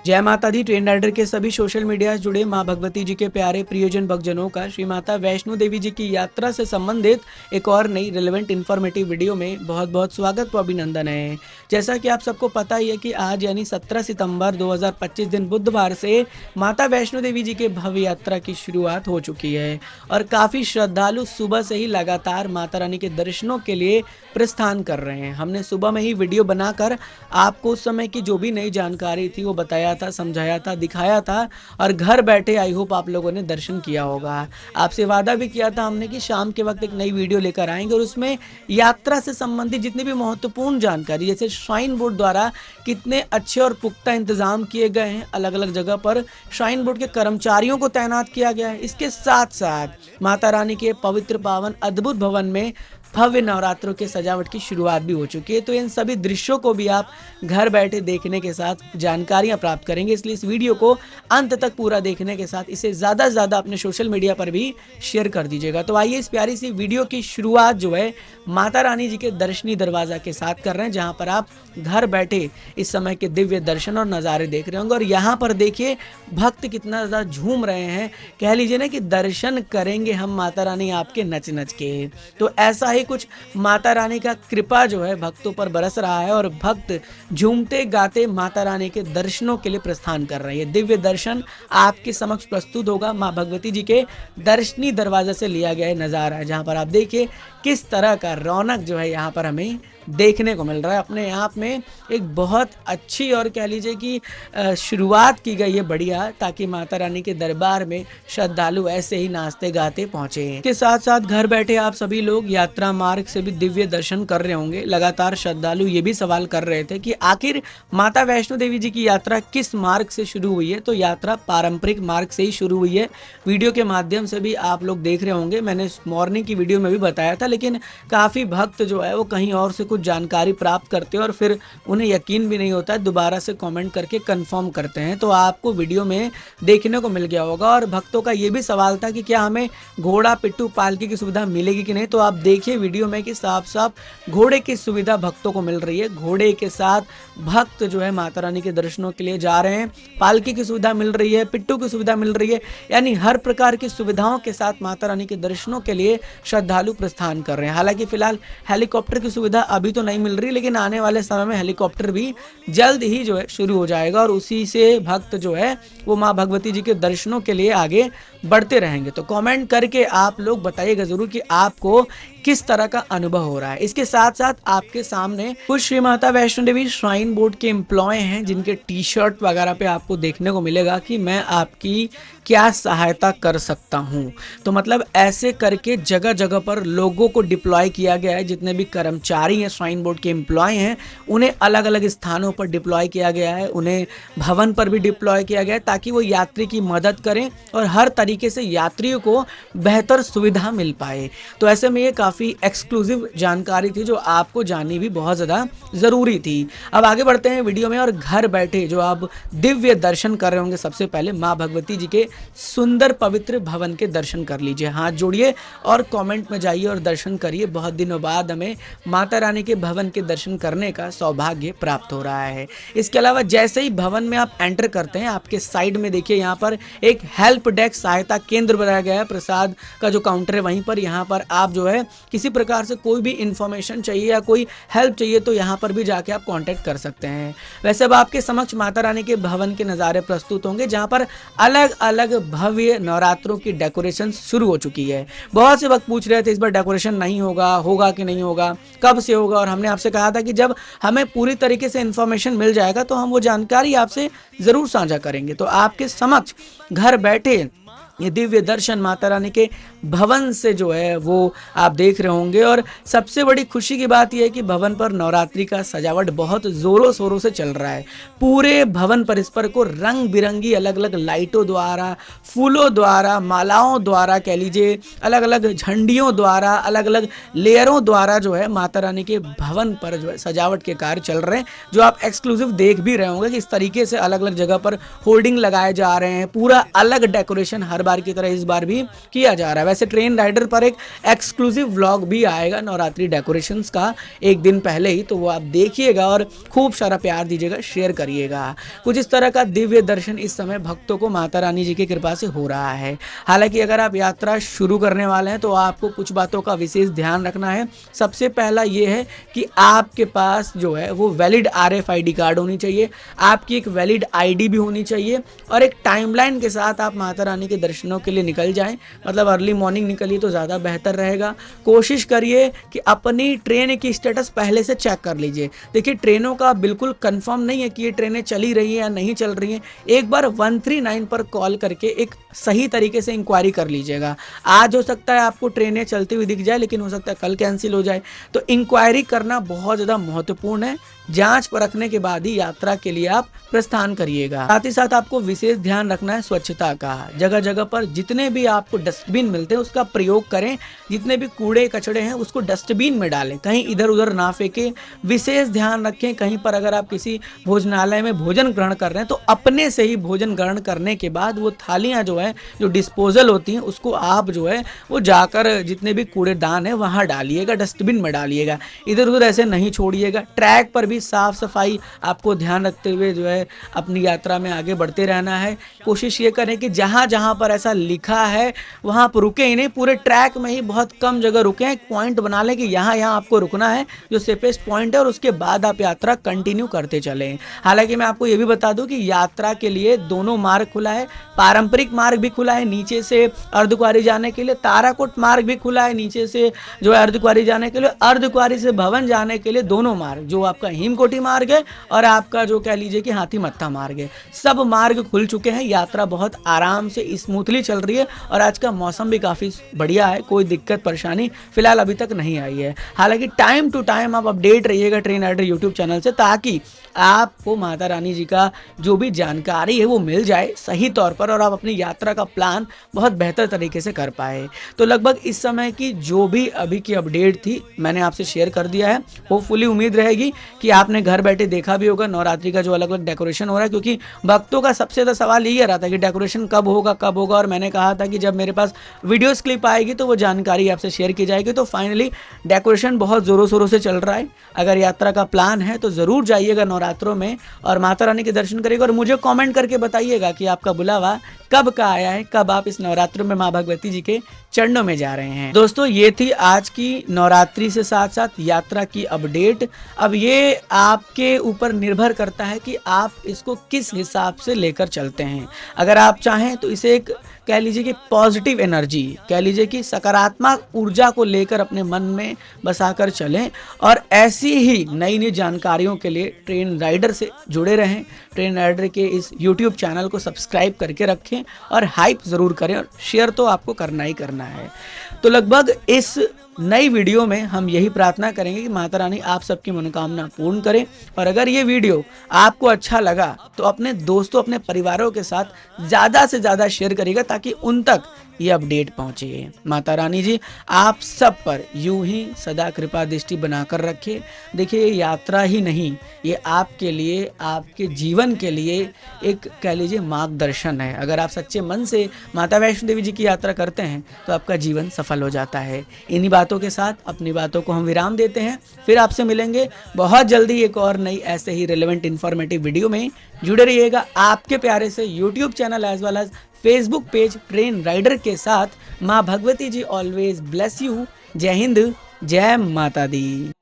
जय माता दी। Train rider के सभी सोशल मीडिया से जुड़े मां भगवती जी के प्यारे प्रियजन भक्तजनों का श्री माता वैष्णो देवी जी की यात्रा से संबंधित एक और नई रिलेवेंट इन्फॉर्मेटिव वीडियो में बहुत बहुत स्वागत व अभिनंदन है। जैसा कि आप सबको पता ही है कि आज यानी 17 सितंबर 2025 दिन बुधवार से माता वैष्णो देवी जी के भव्य यात्रा की शुरुआत हो चुकी है और काफ़ी श्रद्धालु सुबह से ही लगातार माता रानी के दर्शनों के लिए प्रस्थान कर रहे हैं। हमने सुबह में ही वीडियो बनाकर आपको उस समय की जो भी नई जानकारी थी वो बताया था, समझाया था, दिखाया था और घर बैठे आई होप आप लोगों ने दर्शन किया होगा। आपसे वादा भी किया था हमने कि शाम के वक्त एक नई वीडियो लेकर आएंगे और उसमें यात्रा से संबंधित जितनी भी महत्वपूर्ण जानकारी, जैसे श्राइन बोर्ड द्वारा कितने अच्छे और पुख्ता इंतजाम किए गए हैं, अलग अलग जगह पर श्राइन बोर्ड के कर्मचारियों को तैनात किया गया है। इसके साथ साथ माता रानी के पवित्र पावन अद्भुत भवन में भव्य नवरात्रों के सजावट की शुरुआत भी हो चुकी है। तो इन सभी दृश्यों को भी आप घर बैठे देखने के साथ जानकारियां प्राप्त करेंगे, इसलिए इस वीडियो को अंत तक पूरा देखने के साथ इसे ज़्यादा से ज़्यादा अपने सोशल मीडिया पर भी शेयर कर दीजिएगा। तो आइए इस प्यारी सी वीडियो की शुरुआत जो है माता रानी जी के दर्शनी दरवाज़ा के साथ कर रहे हैं, जहाँ पर आप घर बैठे इस समय के दिव्य दर्शन और नज़ारे देख रहे होंगे। और यहाँ पर देखिए भक्त कितना ज़्यादा झूम रहे हैं, कह लीजिए ना कि दर्शन करेंगे हम माता रानी आपके नच नच के। तो ऐसा ही कुछ माता रानी का कृपा जो है भक्तों पर बरस रहा है और भक्त झूमते गाते माता रानी के दर्शनों के लिए प्रस्थान कर रहे हैं। दिव्य दर्शन आपके समक्ष प्रस्तुत होगा। मां भगवती जी के दर्शनी दरवाजे से लिया गया नज़ारा है, जहां पर आप देखिए किस तरह का रौनक जो है यहाँ पर हमें देखने को मिल रहा है। अपने आप में एक बहुत अच्छी और कह लीजिए कि शुरुआत की गई है बढ़िया, ताकि माता रानी के दरबार में श्रद्धालु ऐसे ही नाचते गाते पहुंचे। इसके साथ साथ घर बैठे आप सभी लोग यात्रा मार्ग से भी दिव्य दर्शन कर रहे होंगे। लगातार श्रद्धालु ये भी सवाल कर रहे थे कि आखिर माता वैष्णो देवी जी की यात्रा किस मार्ग से शुरू हुई है। तो यात्रा पारंपरिक मार्ग से ही शुरू हुई है। वीडियो के माध्यम से भी आप लोग देख रहे होंगे, मैंने मॉर्निंग की वीडियो में भी बताया था, लेकिन काफ़ी भक्त जो है वो कहीं और से कुछ जानकारी प्राप्त करते हैं और फिर उन्हें यकीन भी नहीं होता है, दोबारा से कमेंट करके कंफर्म करते हैं। तो आपको वीडियो में देखने को मिल गया होगा। और भक्तों का ये भी सवाल था कि क्या हमें घोड़ा पिट्ठू पालकी की सुविधा मिलेगी कि नहीं। तो आप देखिए वीडियो में कि साफ साफ घोड़े की सुविधा भक्तों को मिल रही है। घोड़े के साथ भक्त जो है माता रानी के दर्शनों के लिए जा रहे हैं। पालकी की सुविधा मिल रही है, पिट्ठू की सुविधा मिल रही है, यानी हर प्रकार की सुविधाओं के साथ माता रानी के दर्शनों के लिए श्रद्धालु प्रस्थान कर रहे हैं। हालांकि फिलहाल हेलीकॉप्टर की सुविधा अभी तो नहीं मिल रही, लेकिन आने वाले समय में हेलीकॉप्टर भी जल्द ही जो है शुरू हो जाएगा और उसी से भक्त जो है वो माँ भगवती जी के दर्शनों के लिए आगे बढ़ते रहेंगे। तो कमेंट करके आप लोग बताइएगा जरूर कि आपको किस तरह का अनुभव हो रहा है। इसके साथ साथ आपके सामने कुछ श्री माता वैष्णो देवी श्राइन बोर्ड के एम्प्लॉय हैं, जिनके टी शर्ट वगैरह पे आपको देखने को मिलेगा कि मैं आपकी क्या सहायता कर सकता हूं। तो मतलब ऐसे करके जगह जगह पर लोगों को डिप्लॉय किया गया है। जितने भी कर्मचारी हैं, श्राइन बोर्ड के एम्प्लॉय हैं, उन्हें अलग अलग स्थानों पर डिप्लॉय किया गया है। उन्हें भवन पर भी डिप्लॉय किया गया है ताकि वो यात्री की मदद करें और हर तरीके से यात्रियों को बेहतर सुविधा मिल पाए। तो ऐसे में ये काफ़ी एक्सक्लूसिव जानकारी थी जो आपको जाननी भी बहुत ज़्यादा ज़रूरी थी। अब आगे बढ़ते हैं वीडियो में और घर बैठे जो आप दिव्य दर्शन कर रहे होंगे, सबसे पहले माँ भगवती जी के सुंदर पवित्र भवन के दर्शन कर लीजिए। हाथ जोड़िए और कमेंट में जाइए और दर्शन करिए। बहुत दिनों बाद हमें माता रानी के भवन के दर्शन करने का सौभाग्य प्राप्त हो रहा है। इसके अलावा जैसे ही भवन में आप एंटर करते हैं, आपके साइड में देखिए यहाँ पर एक हेल्प डेस्क सहायता केंद्र बनाया गया है। प्रसाद का जो काउंटर है वहीं पर, यहाँ पर आप जो है किसी प्रकार से कोई भी इंफॉर्मेशन चाहिए या कोई हेल्प चाहिए तो यहाँ पर भी जाके आप कांटेक्ट कर सकते हैं। वैसे अब आपके समक्ष माता रानी के भवन के नज़ारे प्रस्तुत होंगे, जहाँ पर अलग अलग भव्य नवरात्रों की डेकोरेशन शुरू हो चुकी है। बहुत से वक्त पूछ रहे थे इस बार डेकोरेशन नहीं होगा कि नहीं होगा, कब से होगा, और हमने आपसे कहा था कि जब हमें पूरी तरीके से इंफॉर्मेशन मिल जाएगा तो हम वो जानकारी आपसे ज़रूर साझा करेंगे। तो आपके समक्ष घर बैठे ये दिव्य दर्शन माता रानी के भवन से जो है वो आप देख रहे होंगे। और सबसे बड़ी खुशी की बात यह है कि भवन पर नवरात्रि का सजावट बहुत ज़ोरों शोरों से चल रहा है। पूरे भवन परिसर को रंग बिरंगी अलग अलग लाइटों द्वारा, फूलों द्वारा, मालाओं द्वारा, कह लीजिए अलग अलग झंडियों द्वारा, अलग अलग लेयरों द्वारा जो है माता रानी के भवन पर जो है सजावट के कार्य चल रहे हैं, जो आप एक्सक्लूसिव देख भी रहे होंगे कि इस तरीके से अलग अलग जगह पर होर्डिंग लगाए जा रहे हैं। पूरा अलग डेकोरेशन हर बार की तरह इस बार भी किया जा रहा है। वैसे ट्रेन राइडर पर एक एक्सक्लूसिव व्लॉग भी आएगा नवरात्रि डेकोरेशंस का एक दिन पहले ही, तो वो आप देखिएगा और खूब सारा प्यार दीजिएगा, शेयर करिएगा। कुछ इस तरह का दिव्य दर्शन इस समय भक्तों को माता रानी जी की कृपा से हो रहा है। हालांकि अगर आप यात्रा शुरू करने वाले हैं तो आपको कुछ बातों का विशेष ध्यान रखना है। सबसे पहला ये है कि आपके पास जो है वो वैलिड RFID कार्ड होनी चाहिए, आपकी एक वैलिड ID भी होनी चाहिए और एक टाइमलाइन के साथ आप माता रानी के दर्शनों के लिए निकल जाएं। मतलब अर्ली मॉर्निंग निकलिए तो ज़्यादा बेहतर रहेगा। कोशिश करिए कि अपनी ट्रेन की स्टेटस पहले से चेक कर लीजिए। देखिए ट्रेनों का बिल्कुल कंफर्म नहीं है कि ये ट्रेनें चली रही हैं या नहीं चल रही हैं। एक बार 139 पर कॉल करके एक सही तरीके से इंक्वायरी कर लीजिएगा। आज हो सकता है आपको ट्रेनें चलती हुई दिख जाए, लेकिन हो सकता है कल कैंसिल हो जाए। तो इंक्वायरी करना बहुत ज़्यादा महत्वपूर्ण है। जांच परखने के बाद ही यात्रा के लिए आप प्रस्थान करिएगा। साथ ही साथ आपको विशेष ध्यान रखना है स्वच्छता का। जगह जगह पर जितने भी आपको डस्टबिन मिलते हैं उसका प्रयोग करें। जितने भी कूड़े कचड़े हैं उसको डस्टबिन में डालें, कहीं इधर उधर ना फेंकें। विशेष ध्यान रखें कहीं पर अगर आप किसी भोजनालय में भोजन ग्रहण कर रहे हैं तो अपने से ही भोजन ग्रहण करने के बाद वो थालियाँ जो है जो डिस्पोजल होती हैं उसको आप जो है वो जाकर जितने भी कूड़ेदान है वहाँ डालिएगा, डस्टबिन में डालिएगा। इधर उधर ऐसे नहीं छोड़िएगा। ट्रैक पर भी साफ सफाई आपको ध्यान रखते हुए जो है अपनी यात्रा में आगे बढ़ते रहना है। कोशिश ये करें कि जहाँ जहाँ पर ऐसा लिखा है वहाँ पर रुके ही नहीं, पूरे ट्रैक में ही बहुत कम जगह रुकें। एक पॉइंट बना लें कि यहाँ यहाँ आपको रुकना है जो सेफेस्ट पॉइंट है और उसके बाद आप यात्रा कंटिन्यू करते चलें। हालांकि मैं आपको ये भी बता दूं कि यात्रा के लिए दोनों मार्ग खुला है। पारंपरिक मार्ग भी खुला है नीचे से अर्धकुंवारी जाने के लिए, ताराकोट मार्ग भी खुला है नीचे से जो है अर्धकुंवारी जाने के लिए, अर्धकुंवारी से भवन जाने के लिए दोनों मार्ग, जो आपका हिमकोटी मार्ग है और आपका जो कह लीजिए कि हाथी मत्था मार्ग है, सब मार्ग खुल चुके हैं। यात्रा बहुत आराम से स्मूथली चल रही है और आज का मौसम भी काफ़ी बढ़िया है, कोई दिक्कत परेशानी फिलहाल अभी तक नहीं आई है। हालांकि टाइम टू टाइम आप अपडेट रहिएगा ट्रेन राइडर यूट्यूब चैनल से, ताकि आपको माता रानी जी का जो भी जानकारी है वो मिल जाए सही तौर पर और आप अपनी यात्रा का प्लान बहुत बेहतर तरीके से कर पाए। तो लगभग इस समय की जो भी अभी की अपडेट थी मैंने आपसे शेयर कर दिया है। होपफुली उम्मीद रहेगी कि आपने घर बैठे देखा भी होगा नवरात्रि का जो अलग अलग डेकोरेशन हो रहा है, क्योंकि भक्तों का सबसे ज़्यादा सवाल यही रहा था कि डेकोरेशन कब होगा और मैंने कहा था कि जब मेरे पास वीडियोस क्लिप आएगी तो वो जानकारी आपसे शेयर की जाएगी। तो फाइनली डेकोरेशन बहुत ज़ोरों शोरों से चल रहा है। अगर यात्रा का प्लान है तो ज़रूर जाइएगा नवरात्रों में और माता रानी के दर्शन करिएगा और मुझे कमेंट करके बताइएगा कि आपका बुलावा कब का आया है, कब आप इस नवरात्रों में माँ भगवती जी के चरणों में जा रहे हैं। दोस्तों ये थी आज की नवरात्रि से साथ साथ यात्रा की अपडेट। अब ये आपके ऊपर निर्भर करता है कि आप इसको किस हिसाब से लेकर चलते हैं। अगर आप चाहें तो इसे एक कह लीजिए कि पॉजिटिव एनर्जी, कह लीजिए कि सकारात्मक ऊर्जा को लेकर अपने मन में बसाकर चलें और ऐसी ही नई नई जानकारियों के लिए ट्रेन राइडर से जुड़े रहें। ट्रेन राइडर के इस YouTube चैनल को सब्सक्राइब करके रखें और हाइप ज़रूर करें और शेयर तो आपको करना ही करना है। तो लगभग इस नई वीडियो में हम यही प्रार्थना करेंगे कि माता रानी आप सबकी मनोकामना पूर्ण करें। और अगर ये वीडियो आपको अच्छा लगा तो अपने दोस्तों, अपने परिवारों के साथ ज़्यादा से ज़्यादा शेयर करिएगा ताकि उन तक ये अपडेट पहुँचे। माता रानी जी आप सब पर यूं ही सदा कृपा दृष्टि बनाकर रखे। देखिए ये यात्रा ही नहीं, ये आपके लिए, आपके जीवन के लिए एक कह लीजिए मार्गदर्शन है। अगर आप सच्चे मन से माता वैष्णो देवी जी की यात्रा करते हैं तो आपका जीवन सफल हो जाता है। इन्हीं बातों के साथ अपनी बातों को हम विराम देते हैं। फिर आपसे मिलेंगे बहुत जल्दी एक और नई ऐसे ही रिलेवेंट इन्फॉर्मेटिव वीडियो में। जुड़े रहिएगा आपके प्यारे से YouTube channel as well as Facebook page train rider के साथ। माँ Bhagwati ji always bless you. जय हिंद, जय माता दी।